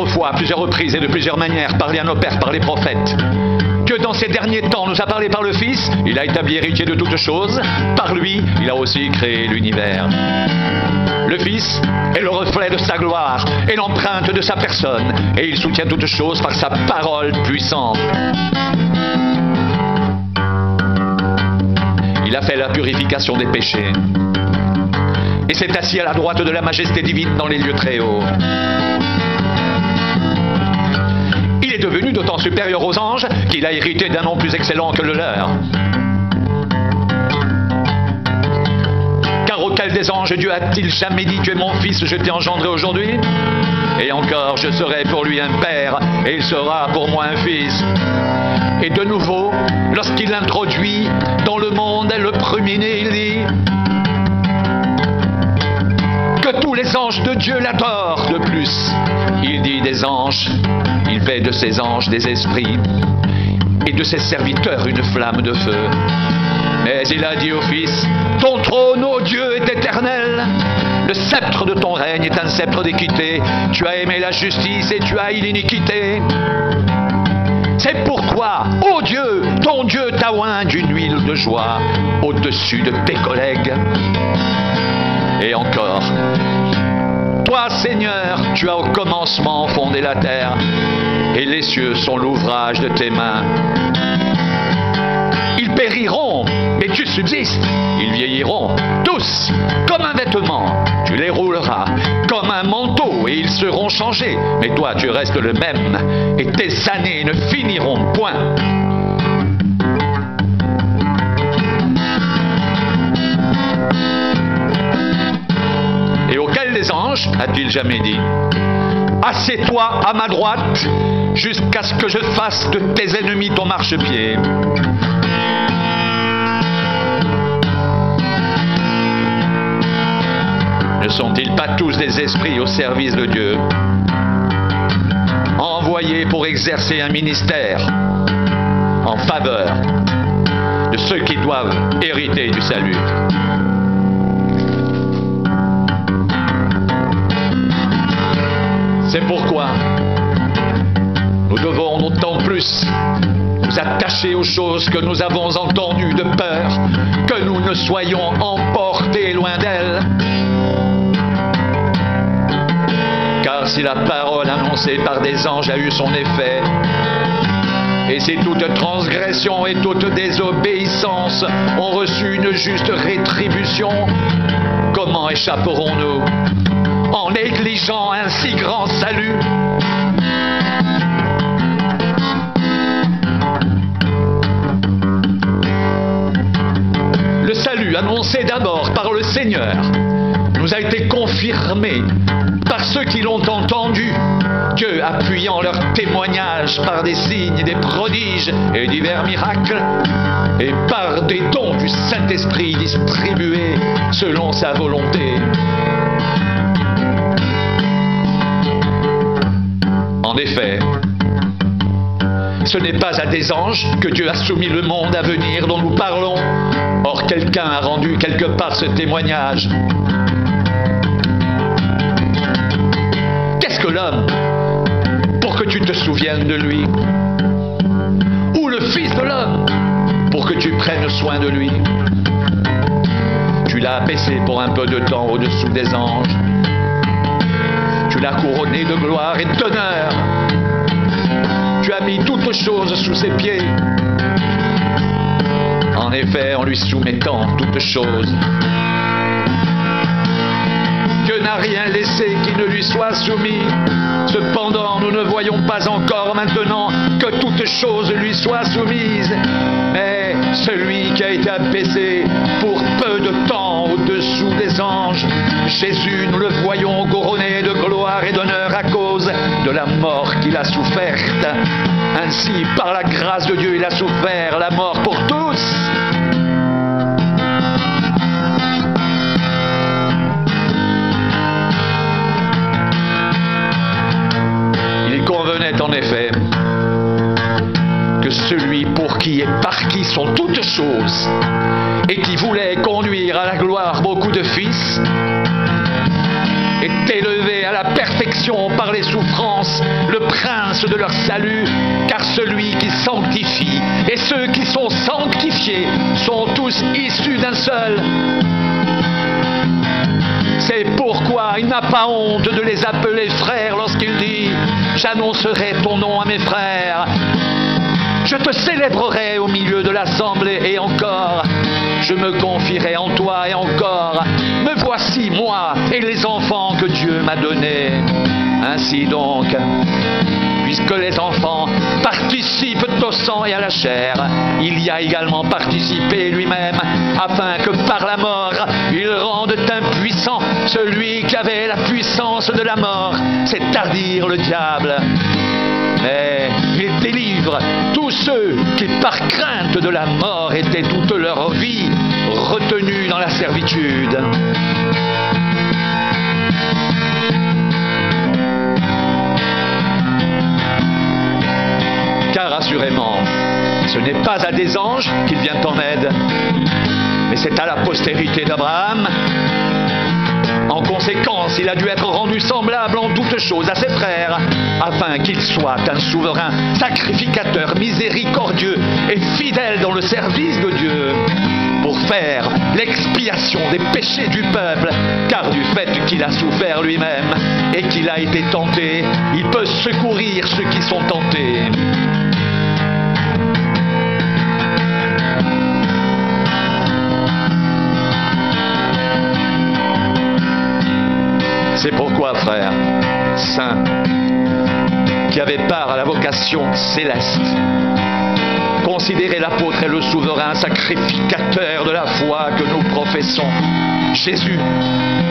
fois, à plusieurs reprises et de plusieurs manières, parlé à nos pères par les prophètes, que dans ces derniers temps nous a parlé par le Fils, il a établi héritier de toutes choses, par lui, il a aussi créé l'univers. Le Fils est le reflet de sa gloire et l'empreinte de sa personne, et il soutient toutes choses par sa parole puissante. Il a fait la purification des péchés et s'est assis à la droite de la majesté divine dans les lieux très hauts. Il est devenu d'autant supérieur aux anges qu'il a hérité d'un nom plus excellent que le leur. Car auquel des anges Dieu a-t-il jamais dit « Tu es mon fils, je t'ai engendré aujourd'hui » Et encore, je serai pour lui un père, et il sera pour moi un fils. Et de nouveau, lorsqu'il introduit dans le monde le premier-né, il dit que tous les anges de Dieu l'adorent. De plus, il dit des anges, il fait de ses anges des esprits, et de ses serviteurs une flamme de feu. Mais il a dit au Fils, ton trône, ô Dieu, est éternel. Le sceptre de ton règne est un sceptre d'équité. Tu as aimé la justice et tu as haï l'iniquité. C'est pourquoi, ô Dieu, ton Dieu t'a oint d'une huile de joie au-dessus de tes collègues. Et encore, toi, Seigneur, tu as au commencement fondé la terre, et les cieux sont l'ouvrage de tes mains. Ils périront, mais tu subsistes. Ils vieilliront, tous, comme un vêtement. Tu les rouleras comme un manteau, et ils seront changés. Mais toi, tu restes le même, et tes années ne finiront point. Et auquel des anges a-t-il jamais dit « Assieds-toi à ma droite, jusqu'à ce que je fasse de tes ennemis ton marchepied. » Ne sont-ils pas tous des esprits au service de Dieu, envoyés pour exercer un ministère en faveur de ceux qui doivent hériter du salut? C'est pourquoi nous devons d'autant plus nous attacher aux choses que nous avons entendues, de peur que nous ne soyons emportés loin d'elles. Car si la parole annoncée par des anges a eu son effet, et si toute transgression et toute désobéissance ont reçu une juste rétribution, comment échapperons-nous en négligeant un si grand salut? Le salut annoncé d'abord par le Seigneur nous a été confirmé par ceux qui l'ont entendu, Dieu appuyant leur témoignage par des signes, des prodiges et divers miracles, et par des dons du Saint-Esprit distribués selon sa volonté. En effet, ce n'est pas à des anges que Dieu a soumis le monde à venir dont nous parlons. Or, quelqu'un a rendu quelque part ce témoignage. Qu'est-ce que l'homme pour que tu te souviennes de lui? Ou le Fils de l'homme pour que tu prennes soin de lui? Tu l'as abaissé pour un peu de temps au-dessous des anges. Tu l'as couronné de gloire et d'honneur. Tu as mis toutes choses sous ses pieds. En effet, en lui soumettant toutes choses, Dieu n'a rien laissé qui ne lui soit soumis. Cependant, nous ne voyons pas encore maintenant que toutes choses lui soient soumises. Mais celui qui a été abaissé pour peu de temps au-dessous des anges, Jésus, nous le voyons couronné de gloire et d'honneur à cause de la mort qu'il a soufferte. Ainsi, par la grâce de Dieu, il a souffert la mort pour tous. Il convenait en effet que celui pour qui et par qui sont toutes choses, et qui voulait conduire à la gloire beaucoup de fils, est élevé à la perfection par les souffrances, le prince de leur salut, car celui qui sanctifie et ceux qui sont sanctifiés sont tous issus d'un seul. C'est pourquoi il n'a pas honte de les appeler frères lorsqu'il dit « J'annoncerai ton nom à mes frères ». Je te célébrerai au milieu de l'assemblée et encore, je me confierai en toi et encore, me voici moi et les enfants que Dieu m'a donnés. Ainsi donc, puisque les enfants participent au sang et à la chair, il y a également participé lui-même, afin que par la mort, il rende impuissant celui qui avait la puissance de la mort, c'est-à-dire le diable. Mais il délivre tous ceux qui, par crainte de la mort, étaient toute leur vie retenus dans la servitude. Car assurément, ce n'est pas à des anges qu'il vient en aide, mais c'est à la postérité d'Abraham. En conséquence, il a dû être rendu semblable en toutes choses à ses frères, afin qu'il soit un souverain, sacrificateur, miséricordieux et fidèle dans le service de Dieu, pour faire l'expiation des péchés du peuple, car du fait qu'il a souffert lui-même et qu'il a été tenté, il peut secourir ceux qui sont tentés. C'est pourquoi, frères, saints, qui avaient part à la vocation céleste, considérez l'apôtre et le souverain sacrificateur de la foi que nous professons, Jésus,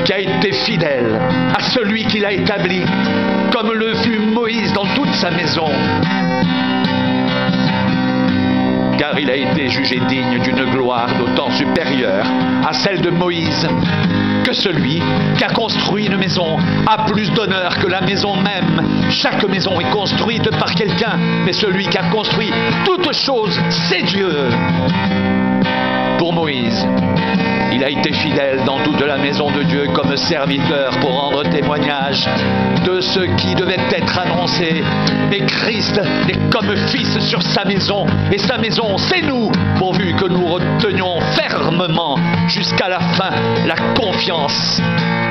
qui a été fidèle à celui qui l'a établi, comme le fut Moïse dans toute sa maison. Car il a été jugé digne d'une gloire d'autant supérieure à celle de Moïse, que celui qui a construit une maison a plus d'honneur que la maison même. Chaque maison est construite par quelqu'un, mais celui qui a construit toute chose, c'est Dieu. Pour Moïse, il a été fidèle dans toute la maison de Dieu comme serviteur pour rendre témoignage de ce qui devait être annoncé. Et Christ est comme fils sur sa maison, et sa maison, c'est nous, pourvu que nous retenions fermement jusqu'à la fin la confiance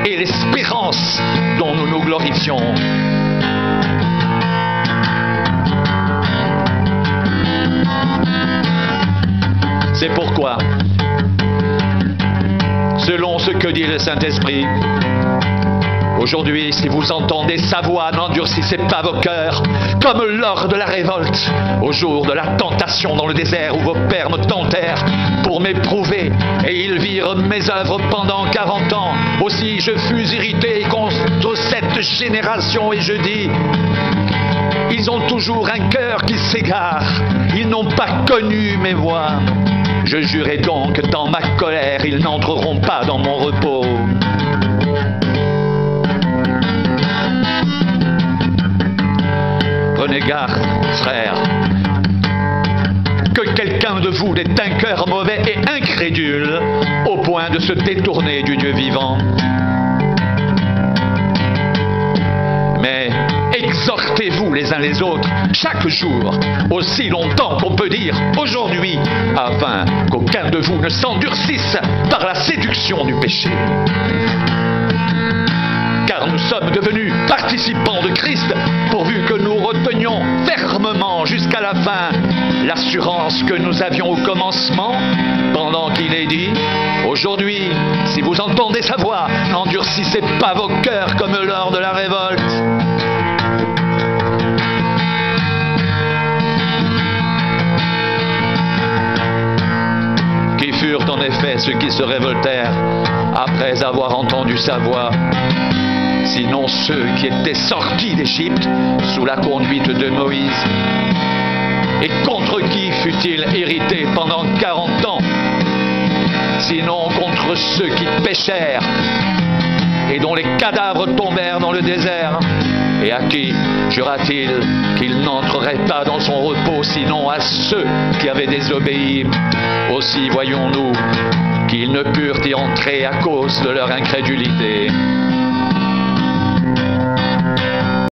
et l'espérance dont nous nous glorifions. C'est pourquoi, selon ce que dit le Saint-Esprit, aujourd'hui, si vous entendez sa voix, n'endurcissez pas vos cœurs, comme lors de la révolte, au jour de la tentation dans le désert où vos pères me tentèrent pour m'éprouver, et ils virent mes œuvres pendant 40 ans. Aussi je fus irrité contre cette génération, et je dis, ils ont toujours un cœur qui s'égare, ils n'ont pas connu mes voies. Je jurai donc dans ma colère, ils n'entreront pas dans mon repos. Prenez garde, frères, que quelqu'un de vous n'ait un cœur mauvais et incrédule au point de se détourner du Dieu vivant. Mais exhortez-vous les uns les autres chaque jour, aussi longtemps qu'on peut dire aujourd'hui, afin qu'aucun de vous ne s'endurcisse par la séduction du péché. Car nous sommes devenus participants de Christ, pourvu que nous retenions fermement jusqu'à la fin l'assurance que nous avions au commencement, pendant qu'il est dit, aujourd'hui, si vous entendez sa voix, n'endurcissez pas vos cœurs comme lors de la révolte. Qui furent en effet ceux qui se révoltèrent après avoir entendu sa voix, sinon ceux qui étaient sortis d'Égypte sous la conduite de Moïse. Et contre qui fut-il irrité pendant 40 ans, sinon contre ceux qui péchèrent et dont les cadavres tombèrent dans le désert? Et à qui jura-t-il qu'il n'entrerait pas dans son repos, sinon à ceux qui avaient désobéi? Aussi voyons-nous qu'ils ne purent y entrer à cause de leur incrédulité.